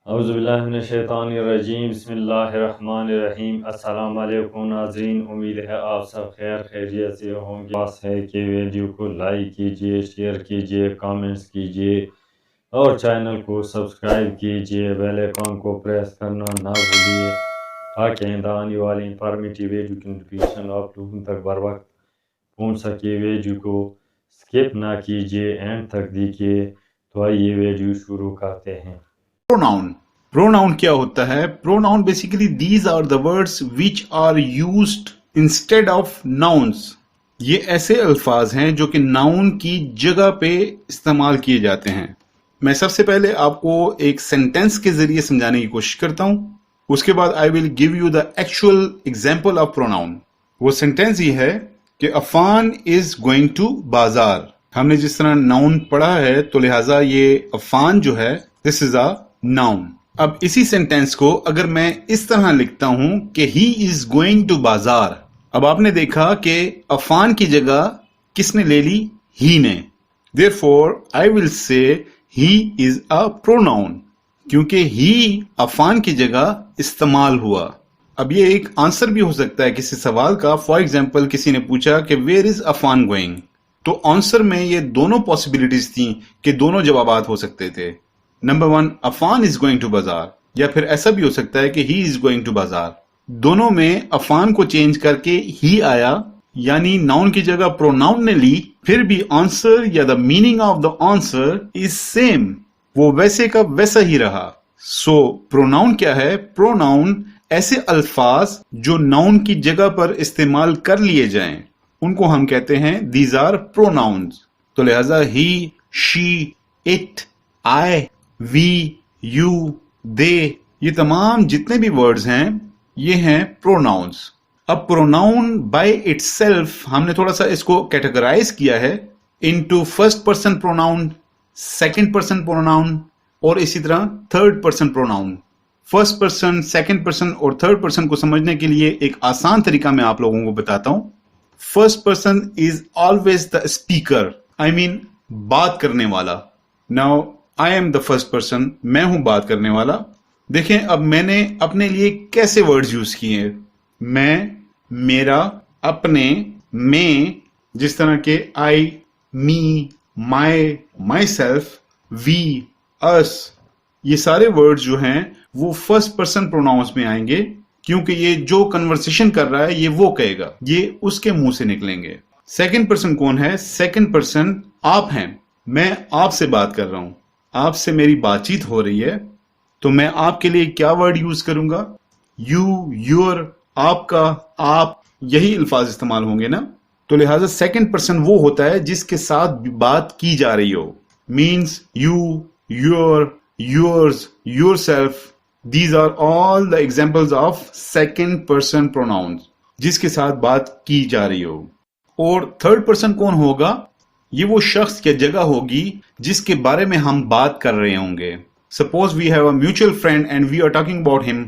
औज़ुबिल्लाहिमिनश्शैतानिर्रजीम बिस्मिल्लाहिर्रहमानिर्रहीम। अस्सलाम वालेकुम नाज़रीन, उम्मीद है आप सब खैर खैरियत से होंगे। आस है कि वीडियो को लाइक कीजिए, शेयर कीजिए, कमेंट्स कीजिए और चैनल को सब्सक्राइब कीजिए। बेल आइकन को प्रेस करना ना भूलिए ताकि आने वाली इंफॉर्मेटिव वीडियो की नोटिफिकेशन आप लोगों तक बर वक्त पहुँच सके। वीडियो को स्किप ना कीजिए, एंड तक देखिए। तो आइए वीडियो शुरू करते हैं। प्रोनाउन प्रोनाउन क्या होता है? Pronoun basically these are the words which are used instead of nouns. ये ऐसे अल्फाज हैं जो कि नाउन की जगह पे इस्तेमाल किए जाते हैं। मैं सबसे पहले आपको एक सेंटेंस के जरिए समझाने की कोशिश करता हूं, उसके बाद I will give you the actual example of pronoun. वो सेंटेंस ये है कि अफान इज गोइंग टू बाजार। हमने जिस तरह नाउन पढ़ा है तो लिहाजा ये अफान जो है दिस इज अ नाउन। अब इसी सेंटेंस को अगर मैं इस तरह लिखता हूं कि ही इज गोइंग टू बाजार, अब आपने देखा कि अफान की जगह किसने ले ली? ही ने। Therefore I will say he is a pronoun, क्योंकि ही अफान की जगह इस्तेमाल हुआ। अब ये एक आंसर भी हो सकता है किसी सवाल का। फॉर एग्जाम्पल किसी ने पूछा कि वेयर इज अफान गोइंग, तो आंसर में ये दोनों पॉसिबिलिटीज थी कि दोनों जवाबात हो सकते थे। Number 1 Afan is going to bazaar, या फिर ऐसा भी हो सकता है कि ही इज गोइंग टू बाजार। दोनों में अफान को चेंज करके ही आया, यानी नाउन की जगह प्रोनाउन ने ली, फिर भी आंसर या the meaning of the answer is same, वो वैसे का वैसा ही रहा। सो प्रोनाउन क्या है? प्रोनाउन ऐसे अल्फाज जो नाउन की जगह पर इस्तेमाल कर लिए जाएं, उनको हम कहते हैं दीज आर प्रोनाउंस। तो लिहाजा he, she, it, I, we, you, they, ये तमाम जितने भी वर्ड्स हैं ये हैं प्रोनाउंस। अब प्रोनाउन बाय इटसेल्फ हमने थोड़ा सा इसको कैटेगराइज किया है into first person pronoun, second person pronoun और इसी तरह third person pronoun. First person, second person और थर्ड पर्सन को समझने के लिए एक आसान तरीका मैं आप लोगों को बताता हूं। First person is always the speaker, I mean बात करने वाला। Now I am the first person, मैं हूं बात करने वाला। देखें अब मैंने अपने लिए कैसे वर्ड्स यूज किए हैं। मैं, मेरा, अपने, में, जिस तरह के आई, मी, माई, माई सेल्फ, वी, अस, ये सारे वर्ड्स जो हैं वो फर्स्ट पर्सन प्रोनाउंस में आएंगे, क्योंकि ये जो कन्वर्सेशन कर रहा है ये वो कहेगा, ये उसके मुंह से निकलेंगे। सेकंड पर्सन कौन है? सेकंड पर्सन आप हैं। मैं आपसे बात कर रहा हूं, आपसे मेरी बातचीत हो रही है, तो मैं आपके लिए क्या वर्ड यूज करूंगा? यू, योर, आपका, आप, यही अल्फाज इस्तेमाल होंगे ना। तो लिहाजा सेकंड पर्सन वो होता है जिसके साथ बात की जा रही हो। Means you, your, yours, yourself, these are all the examples of second person pronouns, जिसके साथ बात की जा रही हो। और थर्ड पर्सन कौन होगा? ये वो शख्स या जगह होगी जिसके बारे में हम बात कर रहे होंगे। Suppose we have a mutual friend and we are talking about him.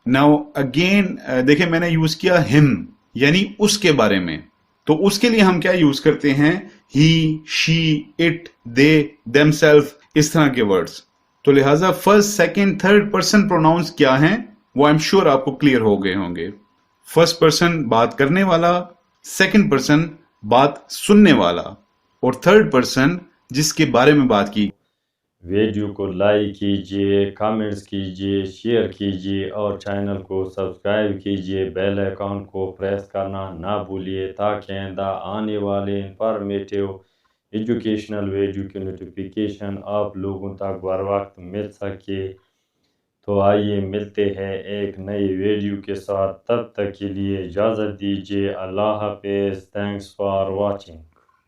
Now again देखिए मैंने यूज किया हिम, यानी उसके बारे में। तो उसके लिए हम क्या यूज करते हैं? ही, शी, इट, दे, देमसेल्फ, इस तरह के वर्ड्स। तो लिहाजा first, second, third person pronouns क्या हैं वो आई एम श्योर आपको क्लियर हो गए होंगे। फर्स्ट पर्सन बात करने वाला, सेकंड पर्सन बात सुनने वाला, और थर्ड पर्सन जिसके बारे में बात की। वीडियो को लाइक कीजिए, कमेंट्स कीजिए, शेयर कीजिए और चैनल को सब्सक्राइब कीजिए। बेल आइकन को प्रेस करना ना भूलिए ताकि आने वाले इंफॉर्मेटिव एजुकेशनल वीडियो की नोटिफिकेशन आप लोगों तक बर वक्त मिल सके। तो आइए मिलते हैं एक नई वीडियो के साथ, तब तक के लिए इजाज़त दीजिए। अल्लाह हाफिज़। Thanks for watching.